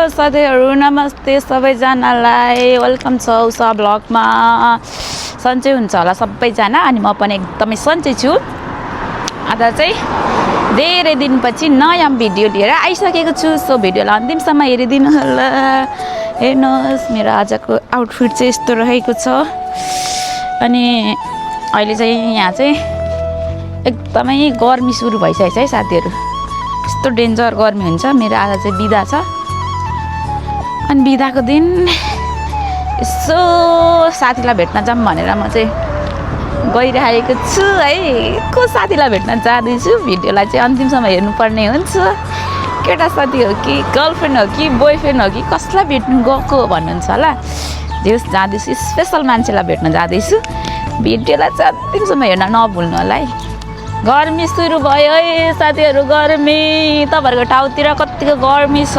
साथीहरु नमस्ते सबैजनालाई वेलकम छ उषा ब्लगमा सन्चै हुन्छ होला सबैजना अनि म पनि एकदमै सन्चै छु आज चाहिँ धेरै दिनपछि नयाँ भिडियो लिएर आइसकेको छु सो भिडियोलाई अन्तिमसम्म हेरिदिनु होला हेर्नुहोस् मेरो आजको आउटफिट चाहिँ यस्तो रहेको छ अनि अहिले चाहिँ यहाँ चाहिँ एकदमै गर्मी सुरु भइसकेको छ है साथीहरु यस्तो डेन्जर गर्मी हुन्छ मेरो आज चाहिँ बिदा छ अनि बिदाको दिन यसो साथीलाई भेट्न जाऊँ भनेर म चाहिँ गइरहेको छु है को साथीलाई भेट्न जाँदैछु भिडियोलाई चाहिँ अन्तिमसम्म हेर्नुपर्ने हुन्छ केटा साथी हो कि गर्लफ्रेन्ड हो कि बोयफ्रेन्ड हो कि कसलाई भेट्नु गएको भन्नुहुन्छ होला जे जाँदैछु स्पेसल मान्छेलाई भेट्न जाँदैछु भिडियोलाई चाहिँ अन्तिमसम्म हेर्न नभुल्नु होला है गर्मी सुरु भयो है साथीहरु गर्मी तपाईहरुको ठाउँतिर कतिको गर्मी छ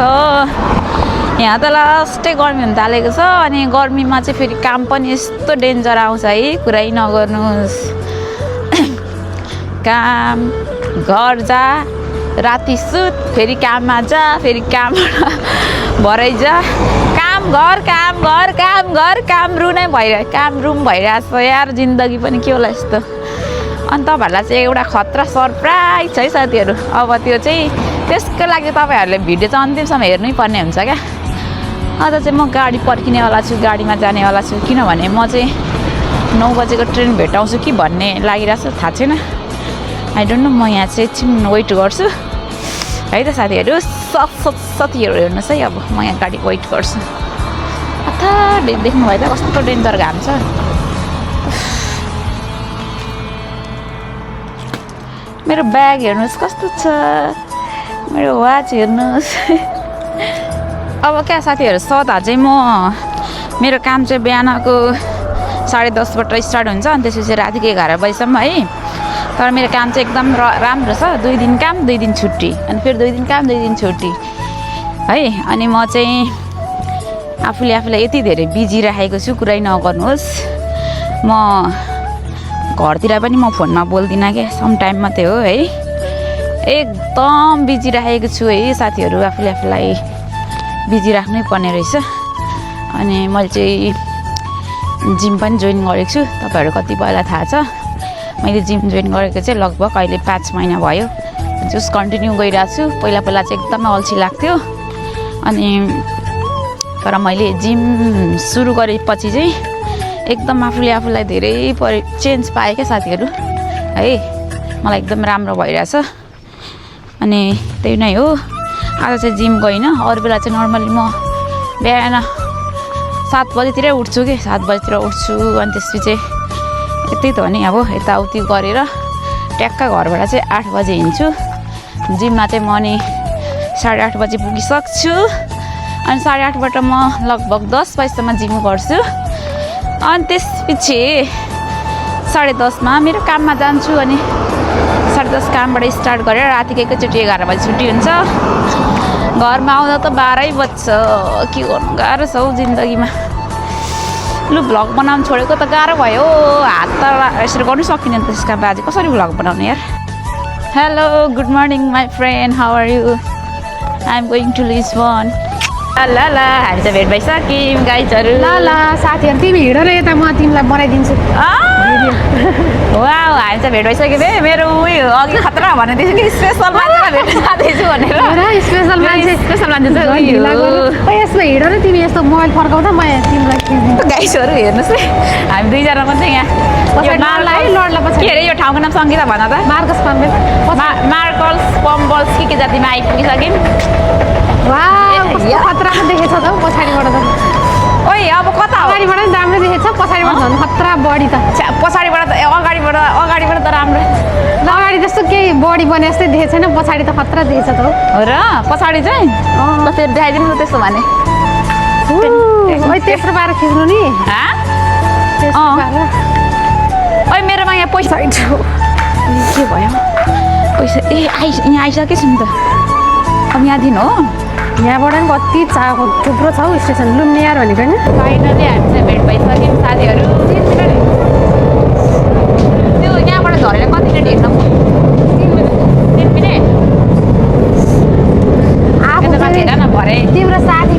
यहाँ त लास्टै गर्मी हुन थालेको छ अनि गर्मीमा चाहिँ फेरि काम पनि यस्तो डेन्जर आउँछ है कुरै नगर्नुहोस् काम घर जा राति सुत फेरि काममा जा फेरि काम भरै जा काम घर काम रुम भइरहेछ यार जिन्दगी पनि के होला यस्तो अनि तपाईहरुलाई चाहिँ एउटा खतरा सरप्राइज है साथीहरु अब त्यो चाहिँ त्यसको लागि तपाईहरुले भिडियो चाहिँ अन्तिमसम्म हेर्नै पर्ने हुन्छ क्या आज चाहिँ म गाडी पर्खिनेवाला छु गाडीमा जानेवाला छु किनभने म चाहिँ 9 बजेको ट्रेन भेटाउँछु कि भन्ने लागिरहेछ थाहा छैन आई डोन्ट नो म यहाँ चाहिँ एकछिन वेट गर्छु है त साथीहरु साथीहरु हेर्नुहोस् है अब म यहाँ गाडी वेट गर्छु अथा देख्नु भयो त कस्तो डेन्जर घाम छ मेरो ब्याग हेर्नुहोस् कस्तो छ मेरो वाच हेर्नुहोस् अब क्या साथीहरु सदा चाहिँ म मेरो काम चाहिँ बिहानको 10:30 बाट स्टार्ट हुन्छ अनि त्यसपछि रातिको 11 बजेसम्म है तर मेरो काम चाहिँ एकदम राम्रो छ 2 दिन काम 2 दिन छुट्टी अनि फेरि 2 दिन काम 2 दिन छुट्टी है अनि म चाहिँ आफूलाई यति धेरै बिजी राखेको छु कुरै नगर्नुहोस् म घरतिर पनि म फोनमा बोल्दिन के सम टाइम मात्रै हो है एकदम बिजी राखेको छु है साथीहरु आफूलाई बिजी राख्नै पर्ने रहेछ अनि मैले चाहिँ जिम पनि जोइन गरेको छु तपाईहरु कति बेला थाहा छ मैले जिम जोइन गरेको चाहिँ लगभग अहिले 5 महिना भयो जस कन्टिन्यू गरिरहेको छु पहिला चाहिँ एकदमै अल्छी लाग्थ्यो अनि तर मैले जिम सुरु गरेपछि चाहिँ एकदम आफूलाई धेरै चेन्ज पाएँ क्या साथीहरु है मलाई एकदम राम्रो भइरहेछ अनि त्यही नै हो आज चाहिँ जिम गइन अरु बेला चाहिँ नर्मली म बिहान 7 बजेतिरै उठ्छु कि 7 बजेतिर उठ्छु अनि त्यसपछि यतै त हो नि अब यताउति गरेर ट्याक्क घरबाट चाहिँ 8 बजे हिँड्छु जिममा चाहिँ म नि 8:30 बजे पुगिसक्छु अनि 8:30 बाट म लगभग 10 बजेसम्म जिम गर्छु अनि त्यसपछि 10:30 मा मेरो काममा जान्छु अनि 10:30 कामबाट स्टार्ट गरेर रातिको एकैचोटि 11 बजे छुट्टी हुन्छ घरमा आउँदा त 12 बज्छ के गर्नु गाह्रो छ हौ जिन्दगीमा लु भ्लग बनाउन छोडेको त गाह्रो भयो हात त यसरी गर्नु सकिन्न त्यसका बाजे कसरी भ्लग बनाउने यार hello good morning my friend how are you I am going to Lisbon ल हामी चाहिँ भेट भइसक्यौँ गाइजहरु ल साथीहरु तिमी हिँड न यता म तिमीलाई बनाइदिन्छु वाउ हामी चाहिँ भेट भइसक्यौँ है मेरो उयो अघि खतरा भने त्यसो कि स्पेशल मान्छेलाई भेट्न जाँदैछु भनेर स्पेशल मान्छे चाहिँ यसमा हिँड न तिमी यस्तो मोबाइल फर्काउँदा म तिमीलाई खिच्दिन्छु गाइजहरु हेर्नुहोस् है हामी दुईजना मात्रै यहाँ लडला पछि के अरे यो ठाउँको नाम सङ्गीता भन त मार्कस पम्बल मार्कल्स पम्बल्स के जातिमा आइपुगिसक्यौँ वाउ कस्तो खतरामा देखेछ त पछाडिबाट त ओइ अब कता हो अगाडिबाट नि राम्रो देखेछ पछाडिबाट झन् खतरा बढी त पछाडिबाट त अगाडिबाट त राम्रो अगाडि जस्तो केही बढी बने जस्तै देखेको छैन पछाडि त खतरा देखेछ त हो र पछाडि चाहिँ ल फेरि देखाइदिनु त त्यसो भने ओइ तेस्रो बार खिच्नु नि ओइ मेरोमा यहाँ पैसा के भयो पैसा यहाँ आइसकेछु नि त अब यहाँ दिन हो यहाँबाट नि कति थुप्रो छ हौ स्टेसन लुम्नियार भनेको होइन फाइनली हामी चाहिँ भेट भइसक्यौँ साथीहरु त्यो यहाँबाट झरेर कति मिनट हिँड्न 3 मिनट आफू हेर न भरे तिम्रो साथी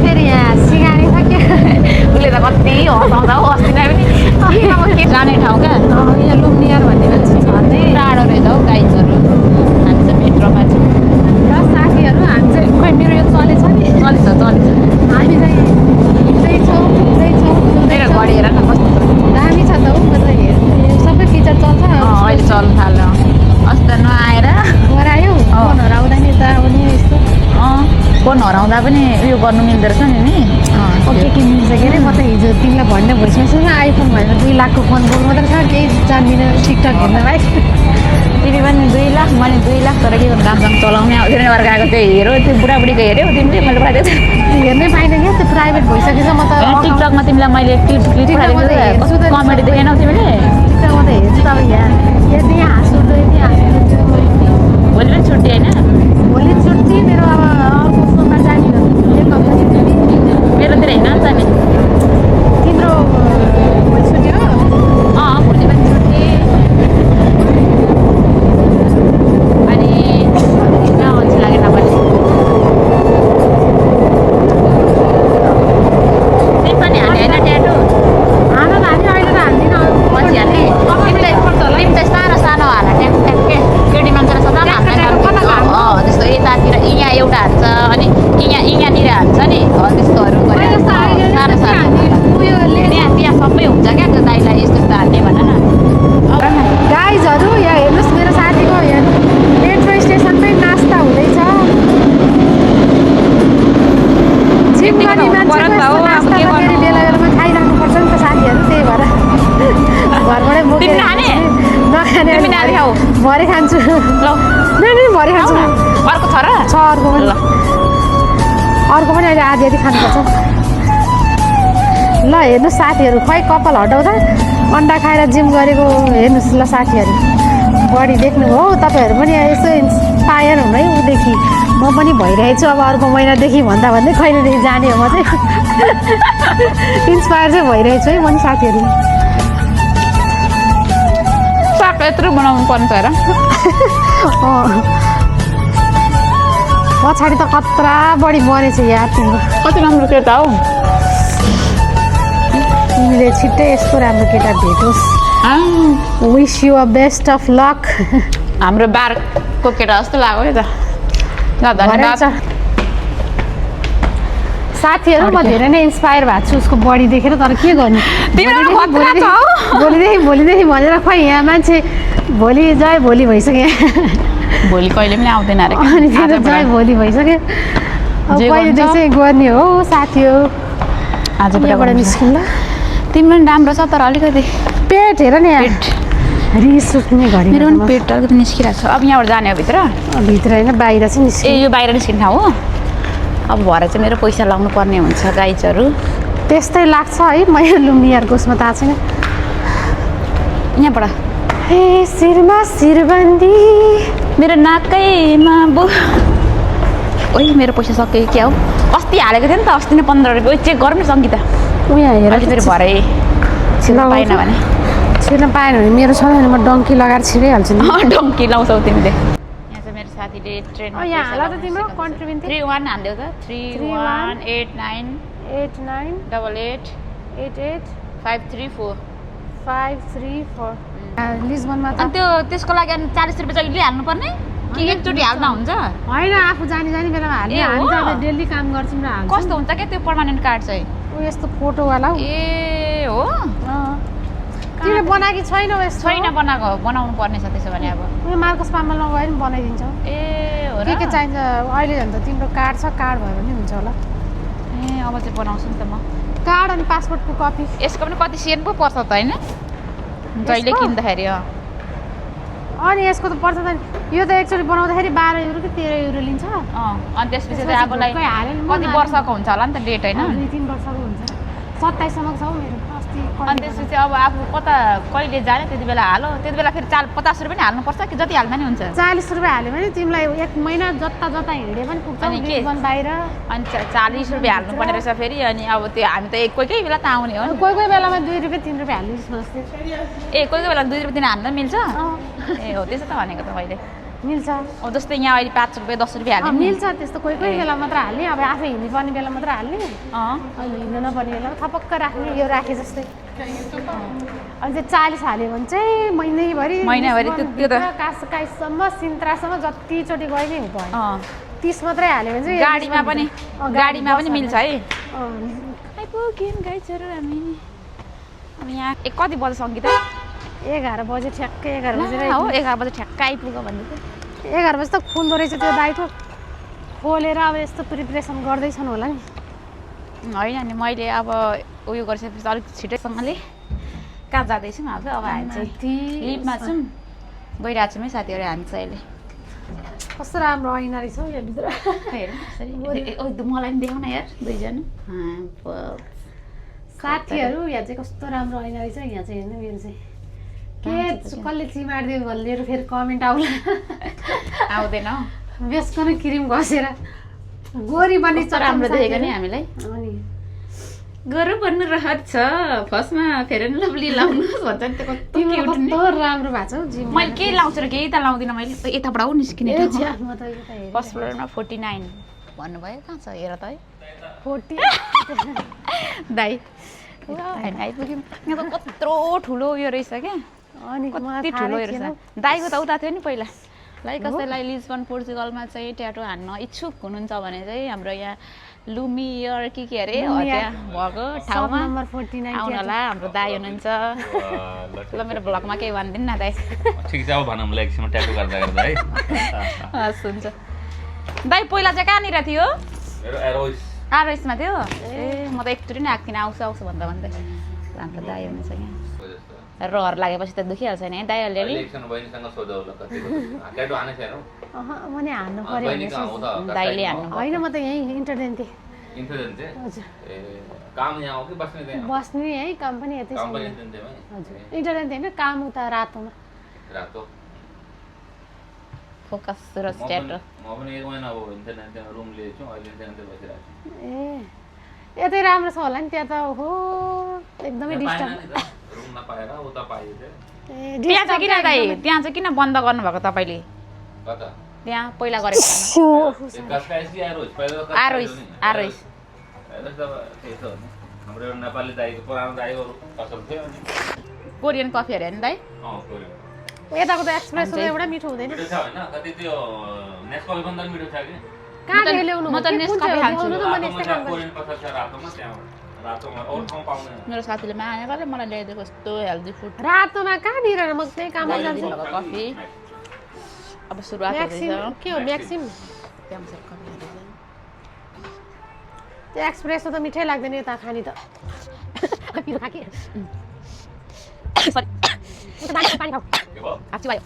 जाने ठाउँ क्या यहाँ लुम्नियर भन्ने मान्छे छ अरे टाढो रहेछ हौ गाइजहरू हामी चाहिँ मेट्रोमा छौँ र साथीहरू हामी चाहिँ खोइ मेरो यो चलेछ नि चलिन्छ हामी चाहिँ हिँड्दैछौँ मेरो घडी हेर न कस्तो छ दामी छ त हौ म चाहिँ हेर्नु सबै फिचर चल्छ अहिले चल्नु थाल्यो अस्ति नआएर गरायो फोनहरू आउँदा नि त आउने यस्तो फोन हराउँदा पनि उयो गर्नु मिल्दो रहेछ नि के मिल्छ के अरे म त हिजो तिमीलाई भन्ने भइसकेको छु आइफोन भनेर 2 लाखको फोन बोल्नु मात्रै छ केही जान्दिनँ टिकटक हेर्न भाइ तिमी पनि 2 लाख मैले 2 लाख तर के गर्नु राम्रोसँग चलाउने आउँदैन अर्काको त्यो हेऱ्यो त्यो बुढाबुढीको हेऱ्यौ तिमीले मैले पठाएको थिएँ हेर्नै पाइनँ क्या त्यो प्राइभेट भइसकेछ म त टिकटकमा तिमीलाई मैले क्लिप कमेडी देखेनौ तिमीले टिकटकमा त हेर्छु त अब यहाँ यति हाँस उठ्यो यति हाँस उठ्यो भोलि पनि छुट्टी होइन भोलि छुट्टी मेरो अब अर्को सोमबार जाने एक हप्ता छुट्टी मेरोतिर हिँड्न नि त नि तिम्रो भोलि छुट्टी हो भोलि पनि छुट्टी अनि हिँड्न अल्छी लागेन भने तिमी पनि हाने होइन ट्याटो हान त हाल्यो अहिले त हाल्दिनँ पछि हाल्ने तिमी त सानो सानो हाल ट्याक्के केटी मान्छेलाई सदा त्यस्तो यतातिर यहाँ एउटा हान्छ अनि यहाँनिर हान्छ नि हो त्यस्तोहरू गरेर सानो त्यहाँ सबै हुन्छ क्या त्यो दाइलाई यस्तो यस्तो हाल्ने भन न गाइजहरू यहाँ हेर्नुहोस् मेरो साथीको यहाँ मेट्रो स्टेसनमै नास्ता हुँदैछ जिम गर्ने मान्छेको नास्ता त फेरि बेला बेलामा खाइराख्नुपर्छ नि त साथीहरू त्यही भएर घरबाटै बोकेर नखाने भरे खान्छु नै भरे खान्छु अर्को छ र छ अर्को पनि अर्को पनि अहिले आधी आधी खानुपर्छ ल हेर्नुहोस् साथीहरू खै कपाल हटाउँदा अन्डा खाएर जिम गरेको हेर्नुहोस् ल साथीहरू बडी देख्नु हो तपाईँहरू पनि यसो इन्सपायर हुनु है उदेखि म पनि भइरहेछु अब अर्को महिनादेखि भन्दा भन्दै कहिलेदेखि जाने हो म चाहिँ इन्सपायर चाहिँ भइरहेछु है म नि साथीहरू साग यत्रो बनाउनु पर्ने छ हेर पछाडि त कत्रा बढी बनेछ यार तिम्रो कति राम्रो केटा हौ तिमीले छिट्टै यस्तो राम्रो केटा भेटोस् wish you a best of luck हाम्रो बारको केटा जस्तो लाग्यो नि त धन्यवाद साथीहरू म धेरै नै इन्सपायर भएको छु उसको बडी देखेर तर के गर्नु भोलिदेखि भनेर खै यहाँ मान्छे भोलि जय भोलि भइसक्यो भोलि कहिले पनि आउँदैन अरे अनि त्यो जय भोलि भइसक्यो अब कहिलेदेखि चाहिँ गर्ने हो साथी हो आजबाट निस्किनु ल तिम्रो पनि राम्रो छ तर अलिकति पेट हेर नि रिस उठ्ने घरि मेरो पनि पेट अलिकति निस्किरहेको छ अब यहाँबाट जाने हो भित्र होइन बाहिर चाहिँ निस्कियो यो बाहिर निस्किने ठाउँ हो अब भरे चाहिँ मेरो पैसा लाउनु पर्ने हुन्छ गाइजहरू त्यस्तै लाग्छ है म लुम्बिनीहरूको उसमा थाहा छैन यहाँबाट हे शिरमा शिरबन्दी मेरो नाकैमा ओइ मेरो पैसा सक्यो क्या हो अस्ति हालेको थियो नि त अस्ति नै 15 रुपियाँ चेक गरौँ न सङ्गीता यहाँ हेर फेरि भरे छिर्न पाएन भने मेरो छ भने म डङ्की लगाएर छिराइहाल्छु नि डङ्की लाउँछौ तिमीले यहाँ चाहिँ मेरो साथीले ट्रेन यहाँ हाल त तिम्रो कन्ट्रिब्युट 31 हाल्देऊ त 31898888534534 लिस्बनमा त अनि त्यसको लागि अनि 40 रुपियाँ जहिले हाल्नुपर्ने कि एकचोटि हाल्दा हुन्छ होइन आफू जाने बेलामा हाल्ने हामी त डेली काम गर्छौँ र हाल्छौँ कस्तो हुन्छ क्या त्यो पर्मानेन्ट कार्ड चाहिँ यस्तो फोटोवाला ए हो तिमीले बनाएकी छैनौ यस्तो छैन बनाउनु पर्ने छ त्यसो भने अब उयो मार्कस पामलमा गएर पनि बनाइदिन्छौ ए हो र के चाहिन्छ अहिले झन् त तिम्रो कार्ड छ कार्ड भयो भने हुन्छ होला ए अब चाहिँ बनाउँछु नि त म कार्ड अनि पासपोर्टको कपी यसको पनि कति सेन पो पर्छ त होइन जहिले किन्दाखेरि अनि यसको त पर्छ त यो त एकचोटि बनाउँदाखेरि 12 युरो कि 13 युरो लिन्छ अनि त्यसपछि चाहिँ आफूलाई कति वर्षको हुन्छ होला नि त डेट होइन 2-3 वर्षको हुन्छ 27 सम्म छ मेरो अस्ति अनि त्यसपछि अब आफू कता कहिले जाने त्यति बेला हालो त्यति बेला फेरि 50 रुपियाँ नि हाल्नुपर्छ कि जति हाल्दा नि हुन्छ 40 रुपियाँ हाल्यो भने तिमीलाई एक महिना जता हिँडे पनि पुग्छ लिस्बन बाहिर अनि 40 रुपियाँ हाल्नुपर्ने रहेछ फेरि अनि अब त्यो हामी त कोही बेला त आउने हो कोही बेलामा 2 रुपियाँ 3 रुपियाँ हाल्नु बस्थे कोही बेला 2 रुपियाँ 3 हाल्न मिल्छ ए हो त्यसो त भनेको त मैले मिल्छ अब जस्तै यहाँ अहिले 5 रुपियाँ 10 रुपियाँ हाल्ने मिल्छ त्यस्तो कोही बेला मात्र हाल्ने अब आफै हिँड्नुपर्ने बेला मात्र हाल्ने अहिले हिँड्नु नपर्ने बेला थपक्क राख्ने यो राखे जस्तै अनि चाहिँ 40 हाल्यो भने चाहिँ महिनाभरि त्यो त काससम्म सिन्त्रासम्म जतिचोटि गए नि भयो 30 मात्रै हाल्यो भने चाहिँ गाडीमा पनि मिल्छ है आइपुग्यौँ गाइजहरू हामी अब यहाँ कति बजीसम्म त 11 बजे ठ्याक्कै 11 बजेर हो 11 बजे ठ्याक्कै आइपुग्यो भन्दै थियो 11 बजे त खुल्दो रहेछ त्यो दाइको खोलेर अब यस्तो प्रिपरेसन गर्दैछन् होला नि होइन नि मैले अब उयो गरिसकेपछि अलिक छिटैसँगले कहाँ जाँदैछौँ अब हामी चाहिँ लिपमा छौँ गइरहेको छौँ है साथीहरू हामी चाहिँ अहिले कस्तो राम्रो ऐना रहेछ हौ यहाँ भित्र हेर्नु मलाई पनि देखाउन यार दुईजना साथीहरू यहाँ चाहिँ कस्तो राम्रो ऐना रहेछ यहाँ चाहिँ हेर्नु मेरो चाहिँ के कसले चिमाडिदियो भनेर फेरि कमेन्ट आउला आउँदैन बेसको नै क्रिम घसेर गोरी बन्ने राम्रो देखेको नि हामीलाई अनि गोरो बन्नु रहर छ फर्स्टमा फेयर एन्ड लभली लाउनुहोस् भन्छ नि त्यो कस्तो क्युट नि कस्तो राम्रो भएको छ हौ जिम मैले केही लाउँछु र केही त लाउँदिनँ मैले यताबाट आऊ निस्किने म त यो त हेरेँ फर्स्ट फ्लोरमा 49 भन्नुभयो कहाँ छ हेर त है 40 दाइ हामी आइपुग्यौँ यहाँ त कत्रो ठुलो उयो रहेछ क्या अनि कति ठुलो रहेछ दाइको त उता थियो नि पहिला लाइक कसैलाई लिस्बन पोर्चुगलमा चाहिँ ट्याटो हान्न इच्छुक हुनुहुन्छ भने चाहिँ हाम्रो यहाँ लुमियर के अरे त्यहाँ भएको ठाउँमा नम्बर 49 आउनु होला हाम्रो दाइ हुनुहुन्छ ल मेरो भ्लगमा केही भनिदिनु न दाइ ठिक छ अब भनौँ ल एकछिनमा ट्याटु गर्दा गर्दा है हस् हुन्छ दाइ पहिला चाहिँ कहाँनिर थियो मेरो एरोइस आरएसमा थियो ए म त एकचोटि नै आएको थिइनँ आउँछु भन्दा भन्दै हाम्रो दाइ हुनुहुन्छ यहाँ रहर लागेपछि त दुखिहाल्छ नि है दाइ अलिअलि मैले हान्नु पर्यो दाइले हान्नु होइन म त यहीँ इन्टरनेट थिएँ बस्ने है काम पनि यतै छ हजुर इन्टरनेट होइन काम उता रातोमा फोकस र स्ट्याट ए यतै राम्रो छ होला नि त्यहाँ त ओहो एकदमै डिस्टर्ब त्यहाँ चाहिँ किन दाइ त्यहाँ चाहिँ किन बन्द गर्नुभएको तपाईँले त्यहाँ पहिला गरेको आरोइस हाम्रो नेपाली दाइको पुरानो दाइहरू पसल थियो नि कोरियन कफी अरे नि दाइ यताको त एक्सप्रेसो एउटा मिठो हुँदैन मिठो छ हैन कति त्यो नेस्कफे भन्दा मिठो छ कि कहाँ ल्याउनु म त नेस्कफे खान्छु कोरियन पसल छ रातोमा त्यहाँ रातोमा अरु ठाउँ पाउँदैन मेरो साथीले माया गरेर मलाई ल्याइदिएको यस्तो हेल्दी फुड रातोमा कहाँनिर म त्यही काम जान्छु कफी अब सुरुवात हुँदैछ के हो म्याक्सिम त्यो एक्सप्रेसो त मिठै लाग्दैन यता खानी त पिरो खा के सरी पानी खाऊ आछि भयो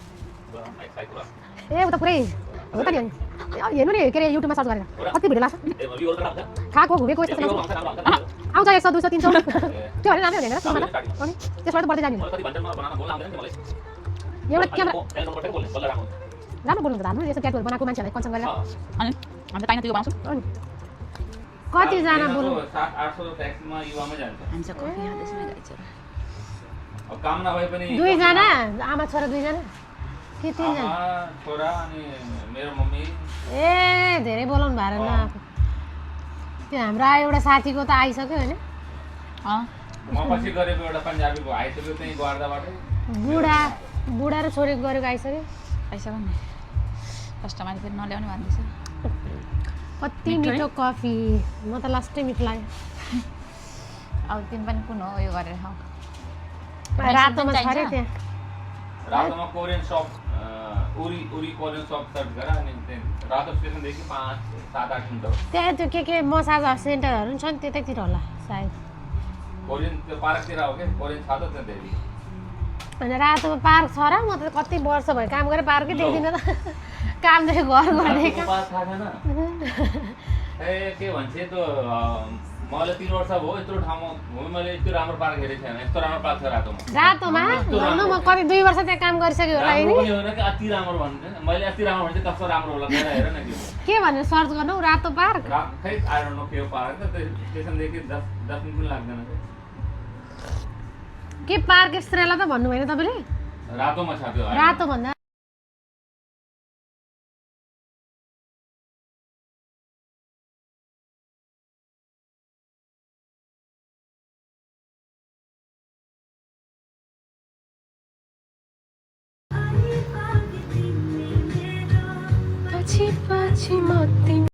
ए उता पुरै हो त नि हेर्नु नि के अरे युट्युबमा सर्च गरेर कति भिडियो लाग्छ खाएको घुमेको यस्तो आउँछ 100 200 300 त्यो भने राम्रै हुँदैन सुनमा त अनि त्यसबाट त बढ्दै जाने एउटा क्यामेरा राम्रो बोल्नुहुन्छ हाम्रो यसो ट्याटुहरू बनाएको मान्छेहरूलाई कन्सर्न गरेर अनि हामी पाइन त्यो बनाउँछौँ अनि कतिजना बोल्नु 700-800 ट्याक्सीमा युवामै जान्छ हामी चाहिँ कफी खाँदैछौँ गाइजहरू अब काम नभए पनि दुईजना आमा छोरा दुईजना के तीनजना छोरा अनि मेरो मम्मी ए धेरै बोलाउनु भएर न त्यो हाम्रो एउटा साथीको त आइसक्यो होइन म पछि गरेको एउटा पन्जाबीको आइसक्यो त्यही गर्दाबाटै बुढा र छोरीको गरेको आइसक्यो पैसा पनि कस्टमरले फेरि नल्याउने भन्दैछ कति मिठो कफी म त लास्टै मिठो लाग्यो अब तिमी पनि कुन हो उयो गरेर खाऊ रातोमा छ अरे त्यहाँ रातोमा कोरियन सप उरी कोरियन सप सर्च गर अनि रातो स्टेसनदेखि 5-7-8 मिनट त्यहाँ त्यो के मसाज सेन्टरहरू पनि छ नि त्यतैतिर होला सायद कोरियन त्यो पार्कतिर हो के कोरियन छ त त्यहाँ धेरै अनि रातोमा पार्क छ र म त कति वर्ष भयो काम गरेर पार्कै देख्दिनँ त कामदेखि घर गर्ने ए के भन्छ त्यो मलाई 3 वर्ष भयो यत्रो ठाउँमा घुमेँ मैले यस्तो राम्रो पार्क हेरेको थिएन यस्तो राम्रो पार्क छ रातोमा भन्नु म कति 2 वर्ष त्यहाँ काम गरिसक्यो होला नि अति राम्रो भन्नु मैले अति राम्रो भने कस्तो राम्रो होला हेर न के भनेर सर्च गर्नु रातो पार्क खै आई डोन्ट नो के पार्क त स्टेसनदेखि 10 मिनेट पनि लाग्दैन के पार्क एस्ट्रेला त भन्नु भएन तपाईँले रातोमा छ त्यो रातो भन्दा पछि पछि म तिमी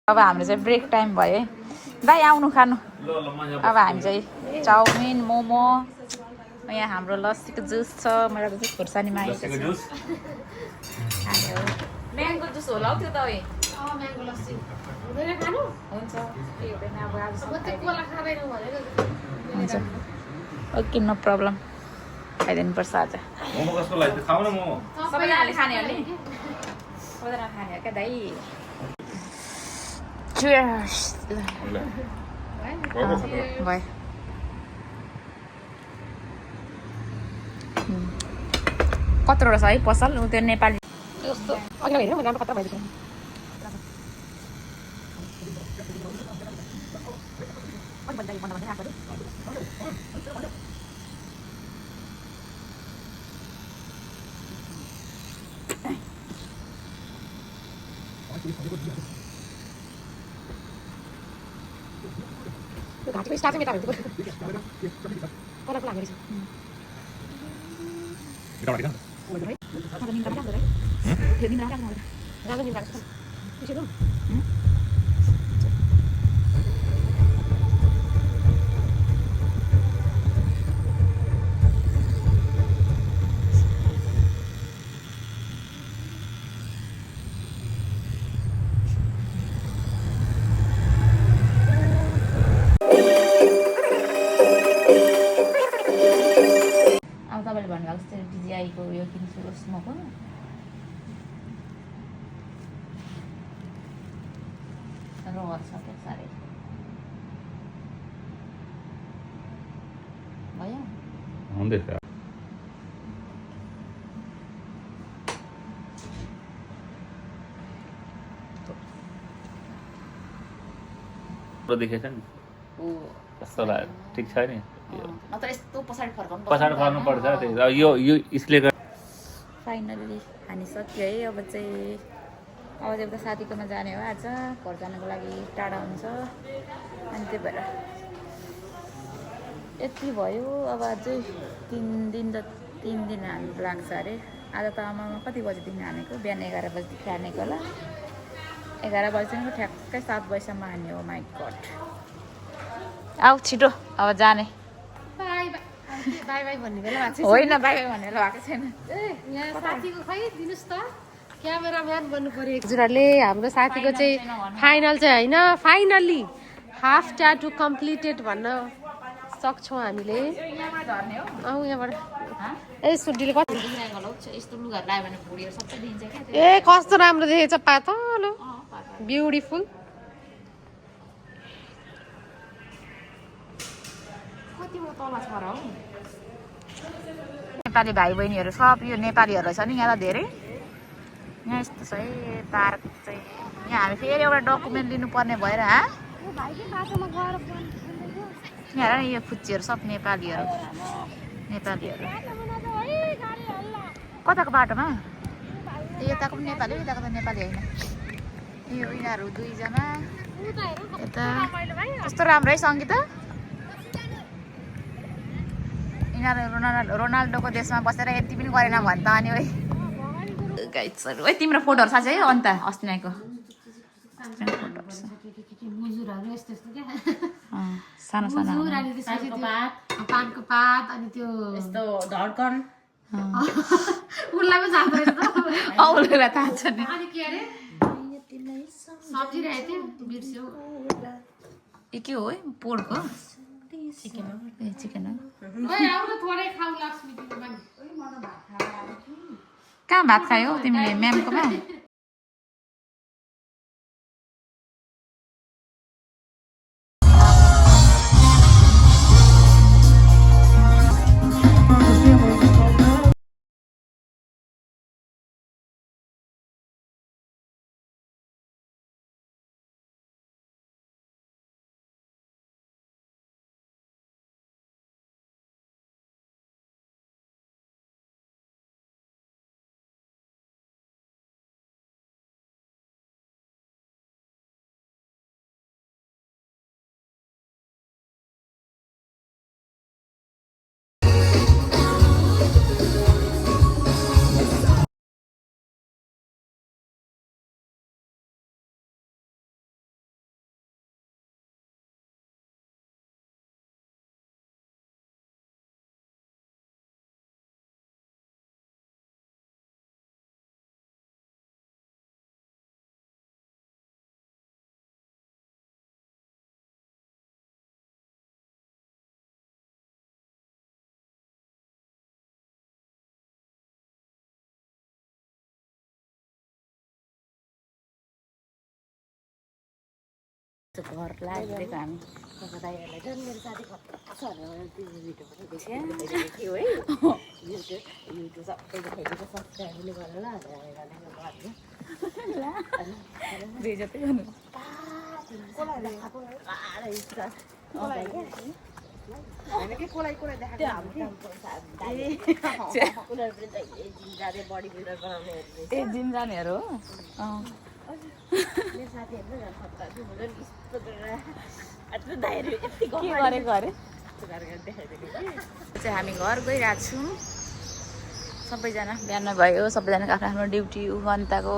अब हाम्रो चाहिँ ब्रेक टाइम भयो है दाइ आउनु खानु ल ल म यहाँ अब हामी चाहिँ चाउमिन मोमो यहाँ हाम्रो लस्सीको जुस छ मलाई चाहिँ खुर्सानीमा आएको लस्सीको छ जुस म्याङ्गो जुस होला हौ त्यो तपाईँ म्याङ्गो लस्सी हुँदैन खानु हुन्छ केही हुँदैन अब आज म त्यो कोला खाँदैनौ भनेर हुन्छ ओके नो प्रब्लम खाइदिनुपर्छ आज मोमो कसको लागि खाऊ न मोमो सबैजनाले खाने हो नि सबैजना खाने हो क्या दाइ Cheers. Bye. कत्रो रहेछ है पसल त्यो नेपाली जस्तो अघि हेर्नु म राम्रो कत्रा भइदिएको घाँटीको स्टार चाहिँ मेटा भएको कलरको लाग्दो रहेछ राम्रो निन्द्रा लाग्छ त्यसो तपाईँले भन्नुभएको जस्तै डिजिआईको यो किन्छु स्मोक हो रहर छ क्या साह्रै भयो हुँदैछ देखेछ नि कस्तो लाग्यो ठिक छ नि नत्र यस्तो पछाडि फर्काउनु फर्नुपर्छ त्यही यो यसले फाइनल्ली हानिसक्यो है अब चाहिँ उता साथीकोमा जाने हो आज घर जानको लागि टाढा हुन्छ अनि त्यही भएर यति भयो अब अझै 3 दिन हान्नु लाग्छ अरे आज त आमामा कति बजीदेखि हानेको बिहान 11 बजीदेखि हानेको होला 11 बजीदेखि ठ्याक्कै 7 बजीसम्म हान्ने हो माइ गड आऊ छिटो अब जाने बाई बाई बाई भन्ने बेला भएको छ होइन बाई बाई भन्ने भएको छैन ए यहाँ साथीको खै दिनुस् त क्यामेराम्यान बन्नु पर्यो हजुरहरूले हाम्रो साथीको चाहिँ फाइनल चाहिँ होइन फाइनल्ली हाफ ट्याटु कम्प्लिटेड भन्न सक्छौँ हामीले आऊ यहाँबाट ए सुड्डीले कति यस्तो लुगाहरू लगायो भने भुँडीहरू सबै दिन्छ क्या ए कस्तो राम्रो देखेछ पातलो ब्युटिफुल कति म तल छ र हौ नेपाली भाइ बहिनीहरू सब यो नेपालीहरू छ नि यहाँ त धेरै यहाँ यस्तो छ है पार्क चाहिँ यहाँ हामी फेरि एउटा डकुमेन्ट लिनुपर्ने भएर यहाँ हेर यो खुच्चीहरू सब नेपालीहरू कताको बाटोमा यताको पनि नेपाली यताको त नेपाली होइन यो यिनीहरू दुईजना यता कस्तो राम्रो है सङ्गीता यिनीहरू रोनाल्डोको देशमा बसेर यति पनि गरेन भने त अनि है तिम्रो फोटोहरू साँच्चै है अन्त अस्तिनाको फोटो छ मुजुरहरू यस्तो यस्तो क्या सानो सानो मुजुर अनि त्यसपछि त्यो पानको पात अनि त्यो यस्तो धड्कन उसलाई पनि जाँदो रहेछ त औलेलाई थाहा छ नि अनि के अरे सब्जी राखेको थियो बिर्स्यो ए के हो है पोर्क हो ए चिकन हो ओइ आउ न थोरै खाऊ लक्ष्मी तिमी पनि कहाँ भात खायौ तिमीले म्यामकोमा घर लाग्दैको हामी दाइहरूलाई झन् मेरो साथी खत्रा छ भिडियो है युट्युब सबै देखाइदिएको सब्सक्राइबले गरेर बेइज्जतै गर्नु बडी बिल्डर बनाउने ए जिम जानेहरू हो मेरो साथीहरू झन् खत्रा यस्तो गरेर दाइहरू यति के गरेको अरे देखाइदिएको चाहिँ हामी घर गइरहेको छौँ सबैजना बिहान भयो सबैजनाको आफ्नो आफ्नो ड्युटी ऊ अनिताको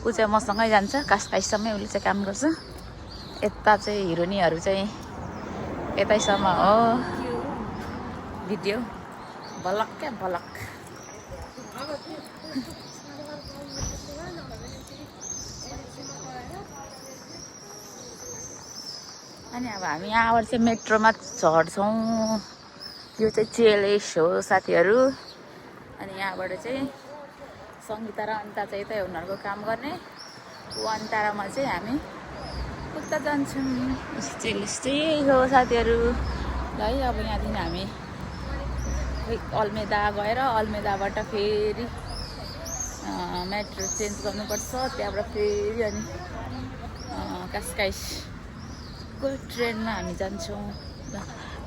ऊ चाहिँ मसँगै जान्छ कासकाइसम्मै उसले चाहिँ काम गर्छ यता चाहिँ हिरोइनीहरू चाहिँ यतैसम्म हो भिडियो भलक क्या भलक अनि अब हामी यहाँबाट चाहिँ मेट्रोमा चढ्छौँ यो चाहिँ चेलेस हो साथीहरू अनि यहाँबाट चाहिँ सङ्गीता र अनिता चाहिँ यतै उनीहरूको काम गर्ने ऊ अनिता र म चाहिँ हामी उता जान्छौँ चेलेस चाहिँ यही हो साथीहरू ल है अब यहाँदेखि हामी अल्मेदा गएर अल्मेदाबाट फेरि मेट्रो चेन्ज गर्नुपर्छ त्यहाँबाट फेरि अनि कासकाइसको ट्रेनमा हामी जान्छौँ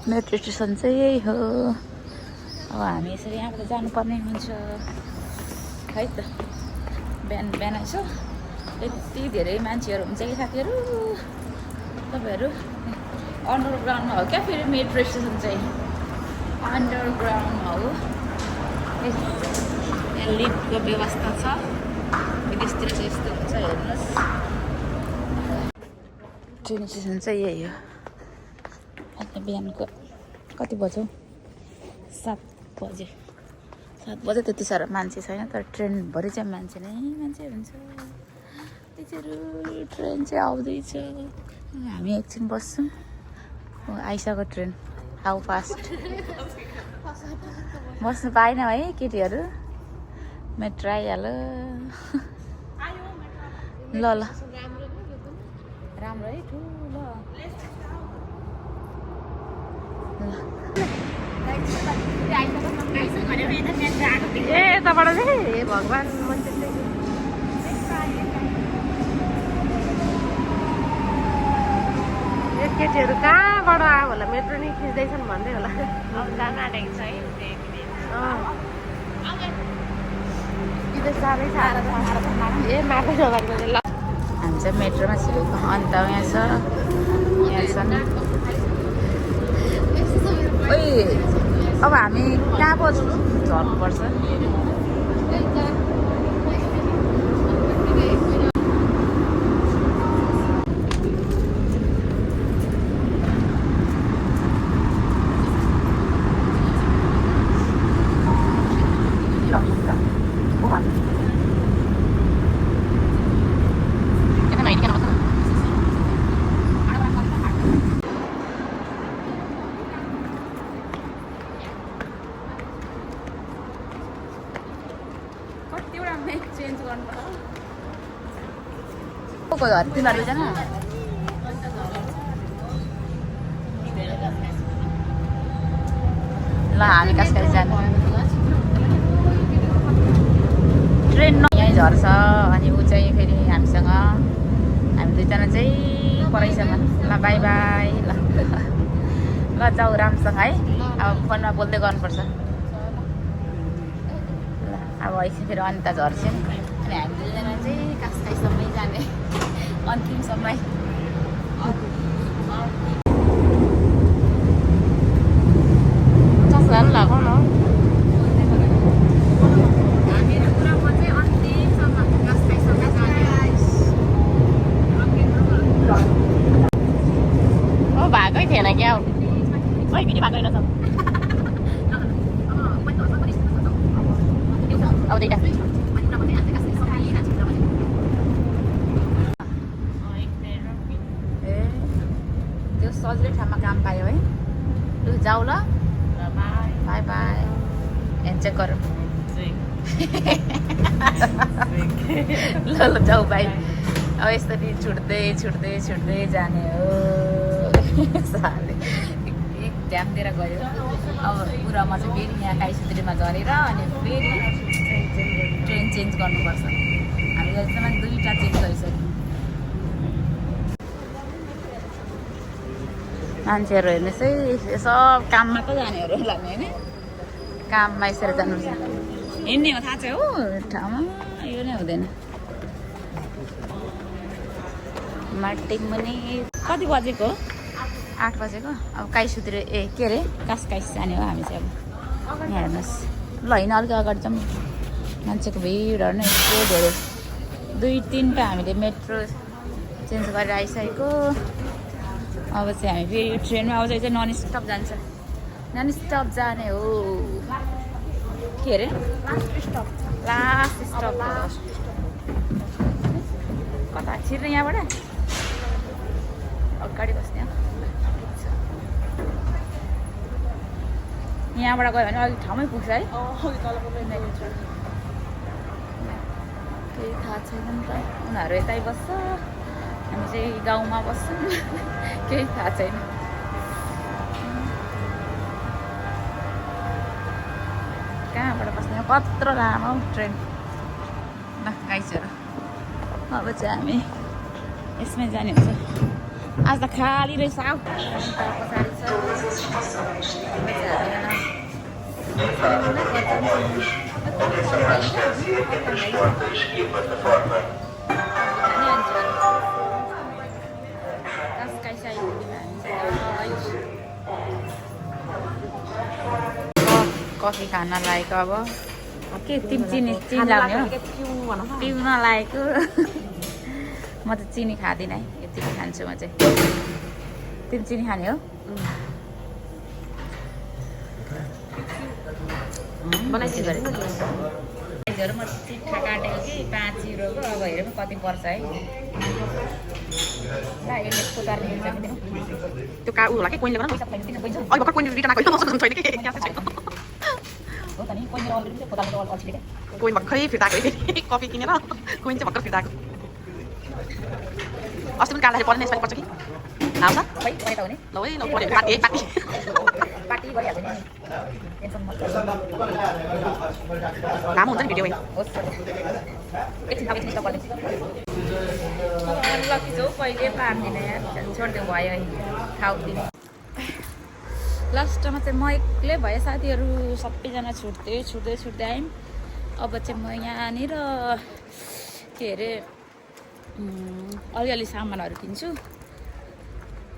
मेट्रो स्टेसन चाहिँ यही हो अब हामी यसरी यहाँबाट जानुपर्ने हुन्छ है त बिहान बिहान यसो यति धेरै मान्छेहरू हुन्छ कि साथीहरू तपाईँहरू अन्डरग्राउन्डमा हो क्या फेरि मेट्रो स्टेसन चाहिँ अन्डरग्राउन्डमा हो यहाँ लिफ्टको व्यवस्था छ विदेशतिर चाहिँ यस्तो हुन्छ हेर्नुहोस् ट्रेन स्टेसन चाहिँ यही हो अहिले बिहानको कति बज्यो 7 बजे 7 बजे त्यति साह्रो मान्छे छैन तर ट्रेनभरि चाहिँ मान्छे नै मान्छे हुन्छ त्यसरी ट्रेन चाहिँ आउँदैछ हामी एकछिन बस्छौँ आइसक्यो ट्रेन हाउ फास्ट बस्नु पाएन है केटीहरू मेट्रो आइहाल्यो ल ल राम्रो है ठुलो ए यताबाट चाहिँ हे भगवान् मान्छे केटीहरू कहाँबाट आयो होला मेट्रो नि खिच्दैछन् भन्दै होला आँटेको छ है त्यो साह्रै साह्रो ए माटो नगरेको ल हामी चाहिँ मेट्रोमा छिरेको अन्त यहाँ छ नि ओइ अब हामी कहाँ पो झर्नुपर्छ कतिवटा मेक चेन्ज गर्नुपर्छ तिनीहरू जान ल हामी कासकाली जानु ट्रेन यहीँ झर्छ अनि ऊ चाहिँ फेरि हामीसँग हामी दुईजना चाहिँ परैसँग ल बाई बाई ल ल जाऊ राम्रोसँग है अब फोनमा बोल्दै गर्नुपर्छ ल अब एकछिन फेरि अनिता झर्छ नि अनि हामी दुईजना चाहिँ कासकालीसम्मै जाने अन्तिमसम्मै चस्का पनि लगाउन हामीहरू कुरामा चाहिँ अन्तिमसम्म कासकालीसम्म जाने हो भएकै थिएन क्या हो खै भिडियो भएको रहेनछ अब दुइटा त्यो सजिलै ठाउँमा काम पायो है लु जाऊ ल बाई बाई ह्यान्डसेक गरौँ ल ल जाऊ बाई अब यसरी छुट्दै छुट्दै छुट्दै जाने हो साले एक ड्याम दिएर गयो अब पुरामा चाहिँ फेरि यहाँ काइसुत्रीमा झरेर अनि फेरि ट्रेन चेन्ज गर्नुपर्छ हामीले अहिलेसम्म 2टा चेन्ज गरिसक्यौँ मान्छेहरू हेर्नुहोस् है सब काममा पो जानेहरू लाग्ने होइन काममा यसरी जानुपर्छ हिँड्ने हो थाहा छ हो ठाउँमा यो नै हुँदैन माटी मुनि कति बजेको 8 बजेको अब काइसुत्री ए के अरे कासकाइस जाने हो हामी चाहिँ अब यहाँ हेर्नुहोस् ल होइन अलिक अगाडि जाउँ मान्छेको भिडहरू नै यस्तो धेरै 2-3टा हामीले मेट्रो चेन्ज गरेर आइसकेको अब चाहिँ हामी फेरि ट्रेनमा आउँछ चाहिँ नन स्टप जान्छ नन स्टप जाने हो के अरे लास्ट स्टप कता छिर्ने यहाँबाट अगाडि बस्ने यहाँबाट गयो भने अलिक ठाउँमै पुग्छ है केही थाहा छैन नि त उनीहरू यतै बस्छ हामी चाहिँ गाउँमा बस्छौँ केही थाहा छैन कहाँबाट बस्ने कत्रो लामो ट्रेन ल गाइसहरू अब चाहिँ हामी यसमै जाने हुन्छ आज त खाली रहेछ आऊ पछाडि कफी खान लागेको अब के चिनी लगाउने हो पिउन लागेको म त चिनी खाँदिनँ है यतिको खान्छु म चाहिँ तिमी चिनी खाने हो बनाइदिनु गरेँ म चिट्ठा काटेको कि 5 युरोको अब हेरौँ कति पर्छ है ल यसले कोतार दिन्छ कि त्यो का उ होला के कोइनले गर्नु अहिले भर्खर कोइनले रिटर्न आएको मसँग छैन कि क्यास छैन हो त नि कोइनले अलरेडी कोतारले त अल्छी के कोइन भर्खरै फिर्ता आएको कफी किनेर कोइन चाहिँ भर्खर फिर्ता आएको अस्ति पनि काट्दाखेरि पर्ने यसपालि पर्छ कि आउँछ खै पनि त हुने ल है ल पर्यो पार्टी पार्टी पार्टी गरिहाल्छ नि टेन्सन लामो हुन्छ नि भिडियो होस् एकछिन स्टप गरिदिन्छु लकी छौ कहिले पार्दिनँ यार छोडिदिउँ भयो खाउदिनँ लास्टमा चाहिँ म एक्लै भएँ साथीहरू सबैजना छुट्दै आयौँ अब चाहिँ म यहाँनिर के अरे अलिअलि सामानहरू किन्छु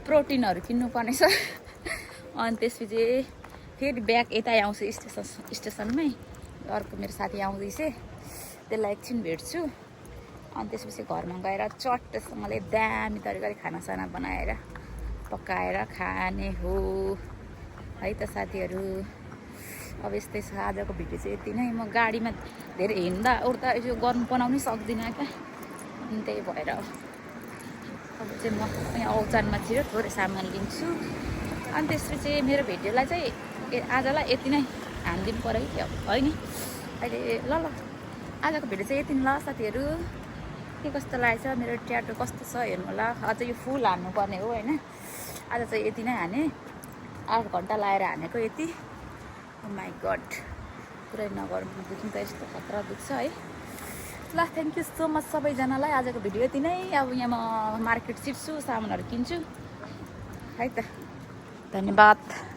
प्रोटिनहरू किन्नुपर्ने छ अनि त्यसपछि फेरि ब्याग यतै आउँछु स्टेसनमै अर्को मेरो साथी आउँदैछ त्यसलाई एकछिन भेट्छु अनि त्यसपछि घरमा गएर चट्टसँगले दामी तरिकाले खानासाना बनाएर पकाएर खाने हो है त साथीहरू अब यस्तै छ आजको भिडियो चाहिँ यति नै। म गाडीमा धेरै हिँड्दा उड्दा यो गर्नु बनाउनै सक्दिनँ क्या, अनि त्यही भएर अब चाहिँ म यहाँ औचानमा छिटो थोरै सामान लिन्छु। अनि त्यसपछि मेरो भिडियोलाई चाहिँ आजलाई यति नै हानिदिनु पऱ्यो कि होइन अहिले। ल आजको भिडियो चाहिँ यति नै ल साथीहरू। के कस्तो लागेछ मेरो ट्याटो कस्तो छ हेर्नु होला। अझ यो फुल हान्नुपर्ने हो होइन। आज चाहिँ यति नै हाने, 8 घन्टा लाएर हानेको यति। माई गड पुरै नगर्नु दुख्नु त यस्तो खतरा दुख्छ है। ल थ्याङ्क यू सो मच सबैजनालाई। आजको भिडियो यति नै। अब यहाँ म मार्केट छिर्छु, सामानहरू किन्छु है त। धन्यवाद।